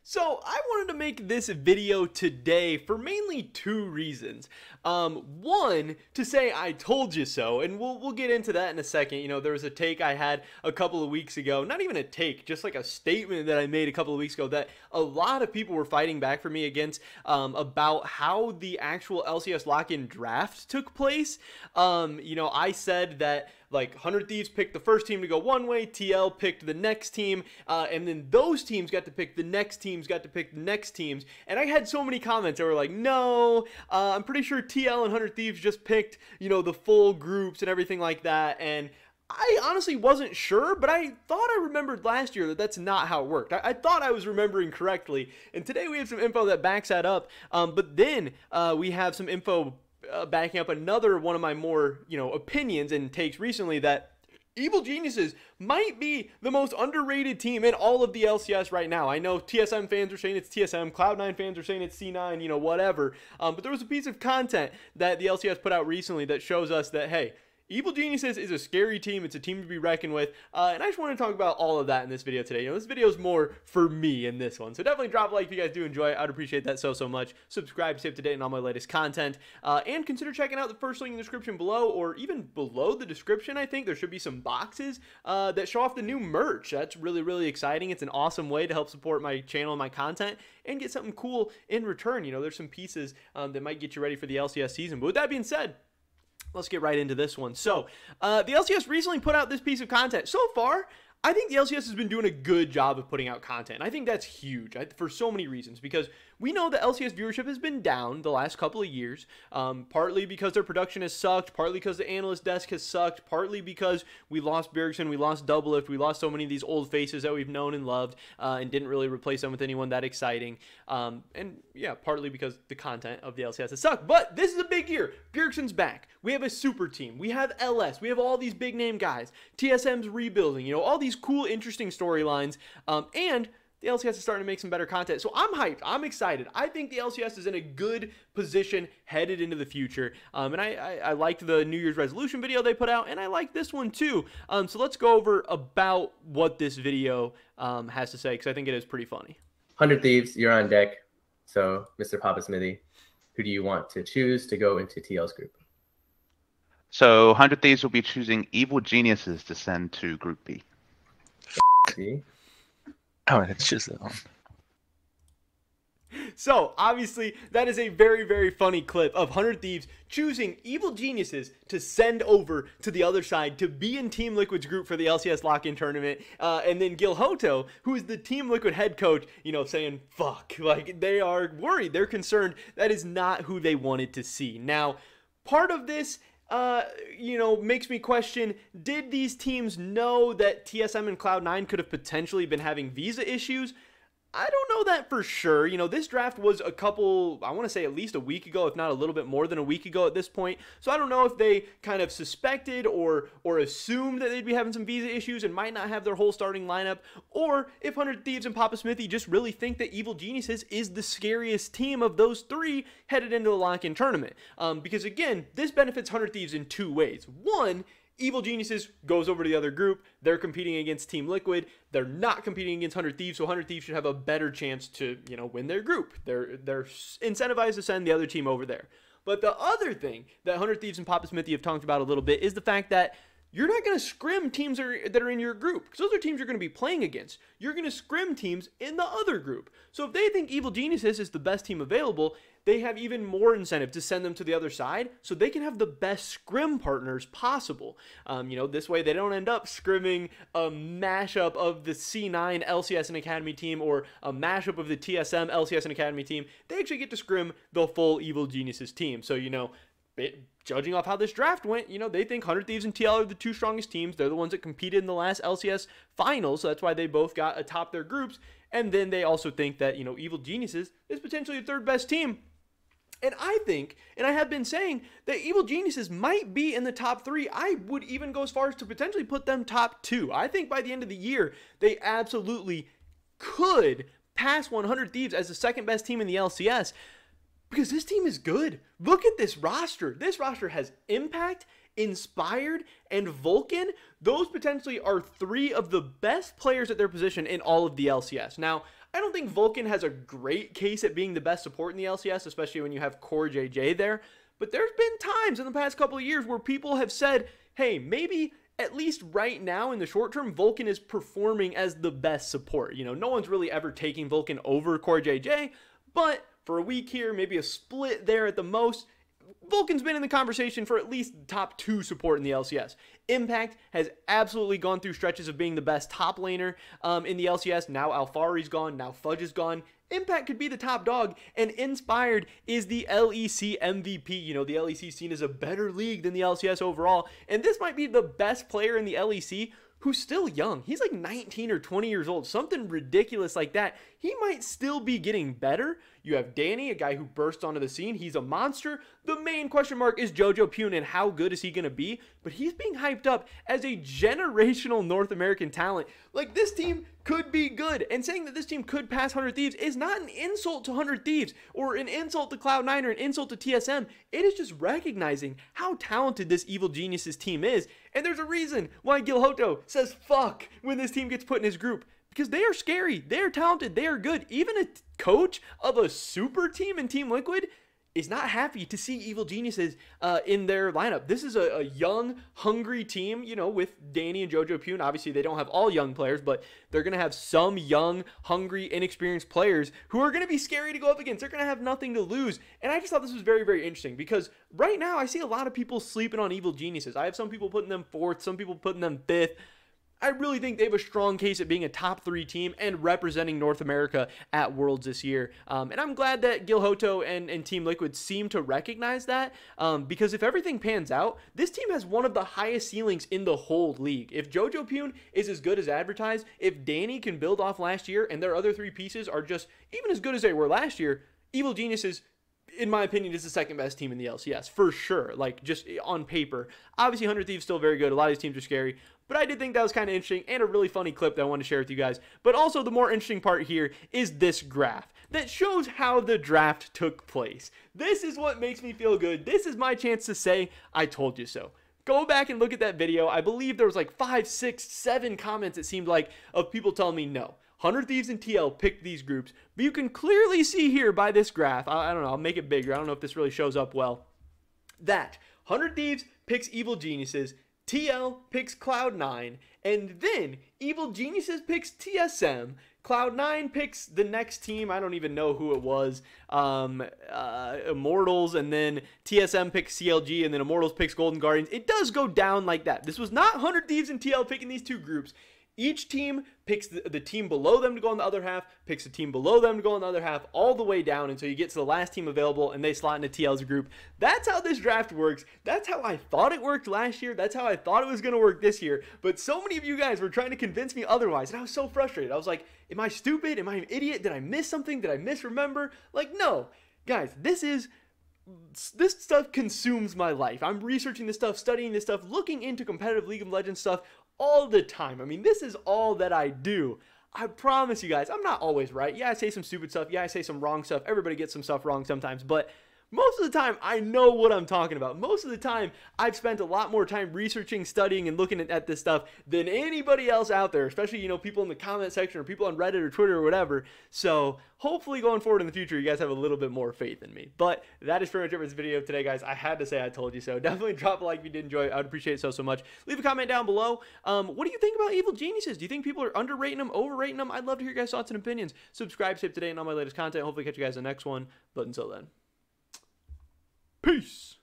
So I wanted to make this video today for mainly two reasons. One, to say I told you so, and we'll get into that in a second. You know, there was a take I had a couple of weeks ago, not even a take, just like a statement that I made a couple of weeks ago that a lot of people were fighting back for me against about how the actual LCS lock-in draft took place. You know, I said that like 100 Thieves picked the first team to go one way, TL picked the next team, and then those teams got to pick the next teams, got to pick the next teams. And I had so many comments that were like, no, I'm pretty sure TL and 100 Thieves just picked, you know, the full groups and everything like that. And I honestly wasn't sure, but I thought I remembered last year that that's not how it worked. I thought I was remembering correctly. And today we have some info that backs that up. But then we have some info backing up another one of my more, you know, opinions and takes recently that Evil Geniuses might be the most underrated team in all of the LCS right now. I know TSM fans are saying it's TSM, Cloud9 fans are saying it's C9, you know, whatever. But there was a piece of content that the LCS put out recently that shows us that, hey, Evil Geniuses is a scary team. It's a team to be reckoned with. And I just want to talk about all of that in this video today. You know, this video is more for me in this one. So definitely drop a like if you guys do enjoy it. I'd appreciate that so much. Subscribe to stay up to date on all my latest content. And consider checking out the first link in the description below, or even below the description, I think there should be some boxes that show off the new merch. That's really exciting. It's an awesome way to help support my channel and my content and get something cool in return. You know, there's some pieces that might get you ready for the LCS season. But with that being said, let's get right into this one. So, the LCS recently put out this piece of content. So far, I think the LCS has been doing a good job of putting out content. I think that's huge for so many reasons, because we know that LCS viewership has been down the last couple of years, partly because their production has sucked, partly because the analyst desk has sucked, partly because we lost Bjergsen, we lost Doublelift, we lost so many of these old faces that we've known and loved, and didn't really replace them with anyone that exciting, and yeah, partly because the content of the LCS has sucked. But this is a big year. Bjergsen's back. We have a super team. We have LS. We have all these big name guys. TSM's rebuilding, you know, all these cool, interesting storylines, and the LCS is starting to make some better content. So I'm hyped. I'm excited. I think the LCS is in a good position headed into the future. And I liked the New Year's resolution video they put out, and I like this one too. So let's go over about what this video has to say, because I think it is pretty funny. 100 Thieves, you're on deck. So, Mr. Papa Smithy, who do you want to choose to go into TL's group? So 100 Thieves will be choosing Evil Geniuses to send to Group B. See? Oh, it's just So, obviously, that is a very funny clip of 100 Thieves choosing Evil Geniuses to send over to the other side to be in Team Liquid's group for the LCS lock-in tournament. And then Gil Hoto, who is the Team Liquid head coach, you know, saying, fuck. Like, they are worried. They're concerned. That is not who they wanted to see. Now, part of this, you know, makes me question, did these teams know that TSM and Cloud9 could have potentially been having visa issues? I don't know that for sure. You know, this draft was a couple, I want to say at least a week ago, if not a little bit more than a week ago at this point. So I don't know if they kind of suspected or assumed that they'd be having some visa issues and might not have their whole starting lineup, or if 100 Thieves and Papa Smithy just really think that Evil Geniuses is the scariest team of those three headed into the lock-in tournament. Because again, this benefits 100 Thieves in two ways. One, Evil Geniuses goes over to the other group. They're competing against Team Liquid. They're not competing against 100 Thieves, so 100 Thieves should have a better chance to, you know, win their group. They're incentivized to send the other team over there. But the other thing that 100 Thieves and Papa Smithy have talked about a little bit is the fact that you're not going to scrim teams that are in your group, because those are teams you're going to be playing against. You're going to scrim teams in the other group. So if they think Evil Geniuses is the best team available, they have even more incentive to send them to the other side so they can have the best scrim partners possible. You know, this way they don't end up scrimming a mashup of the C9 LCS and Academy team or a mashup of the TSM LCS and Academy team. They actually get to scrim the full Evil Geniuses team. So, you know, judging off how this draft went, you know, they think 100 Thieves and TL are the two strongest teams. They're the ones that competed in the last LCS finals, so that's why they both got atop their groups. And then they also think that, you know, Evil Geniuses is potentially the third best team. And I think, and I have been saying, that Evil Geniuses might be in the top three. I would even go as far as to potentially put them top two. I think by the end of the year, they absolutely could pass 100 Thieves as the second best team in the LCS. Because this team is good. Look at this roster. This roster has Impact, Inspired, and Vulcan. Those potentially are three of the best players at their position in all of the LCS. Now, I don't think Vulcan has a great case at being the best support in the LCS, especially when you have Core JJ there. But there's been times in the past couple of years where people have said, hey, maybe at least right now in the short term, Vulcan is performing as the best support. You know, no one's really ever taking Vulcan over Core JJ, but for a week here, maybe a split there at the most, Vulcan's been in the conversation for at least top 2 support in the LCS. Impact has absolutely gone through stretches of being the best top laner in the LCS. Now Alphari's gone, now Fudge is gone. Impact could be the top dog, and Inspired is the LEC MVP. You know, the LEC seen as a better league than the LCS overall, and this might be the best player in the LEC who's still young. He's like 19 or 20 years old, something ridiculous like that. He might still be getting better. You have Danny, a guy who burst onto the scene. He's a monster. The main question mark is Jojo Pune and how good is he going to be? But he's being hyped up as a generational North American talent. Like, this team could be good. And saying that this team could pass 100 Thieves is not an insult to 100 Thieves or an insult to Cloud9 or an insult to TSM. It is just recognizing how talented this Evil Geniuses team is. And there's a reason why Gil Hoto says fuck when this team gets put in his group. Because they are scary, they are talented, they are good. Even a coach of a super team in Team Liquid is not happy to see Evil Geniuses in their lineup. This is a young, hungry team, you know, with Danny and Jojo Pune. Obviously, they don't have all young players, but they're going to have some young, hungry, inexperienced players who are going to be scary to go up against. They're going to have nothing to lose. And I just thought this was very, very interesting because right now I see a lot of people sleeping on Evil Geniuses. I have some people putting them 4th, some people putting them 5th. I really think they have a strong case at being a top 3 team and representing North America at Worlds this year. And I'm glad that Gil Hoto and Team Liquid seem to recognize that because if everything pans out, this team has one of the highest ceilings in the whole league. If Jojo Pune is as good as advertised, if Danny can build off last year and their other 3 pieces are just even as good as they were last year, Evil Geniuses, in my opinion, is the second best team in the LCS, for sure, like just on paper. Obviously, 100 Thieves still very good. A lot of these teams are scary, but I did think that was kind of interesting and a really funny clip that I wanted to share with you guys. But also the more interesting part here is this graph that shows how the draft took place. This is what makes me feel good. This is my chance to say, I told you so. Go back and look at that video. I believe there was like 5, 6, 7 comments, it seemed like, of people telling me no. 100 Thieves and TL picked these groups, but you can clearly see here by this graph, I don't know, I'll make it bigger, I don't know if this really shows up well, that 100 Thieves picks Evil Geniuses, TL picks Cloud9, and then Evil Geniuses picks TSM, Cloud9 picks the next team, I don't even know who it was, Immortals, and then TSM picks CLG, and then Immortals picks Golden Guardians. It does go down like that. This was not 100 Thieves and TL picking these 2 groups. Each team picks the team below them to go in the other half, picks a team below them to go in the other half, all the way down until you get to the last team available and they slot into TL's group. That's how this draft works. That's how I thought it worked last year. That's how I thought it was going to work this year. But so many of you guys were trying to convince me otherwise, and I was so frustrated. I was like, am I stupid? Am I an idiot? Did I miss something? Did I misremember? Like, no. Guys, this stuff consumes my life. I'm researching this stuff, studying this stuff, looking into competitive League of Legends stuff all the time. I mean, this is all that I do. I promise you guys, I'm not always right. Yeah, I say some stupid stuff. Yeah, I say some wrong stuff. Everybody gets some stuff wrong sometimes, but most of the time, I know what I'm talking about. Most of the time, I've spent a lot more time researching, studying, and looking at this stuff than anybody else out there, especially, you know, people in the comment section or people on Reddit or Twitter or whatever. So hopefully going forward in the future, you guys have a little bit more faith in me. But that is pretty much it for this video today, guys. I had to say I told you so. Definitely drop a like if you did enjoy it. I would appreciate it so much. Leave a comment down below. What do you think about Evil Geniuses? Do you think people are underrating them, overrating them? I'd love to hear your guys' thoughts and opinions. Subscribe, save today, and all my latest content. Hopefully catch you guys in the next one. But until then, peace.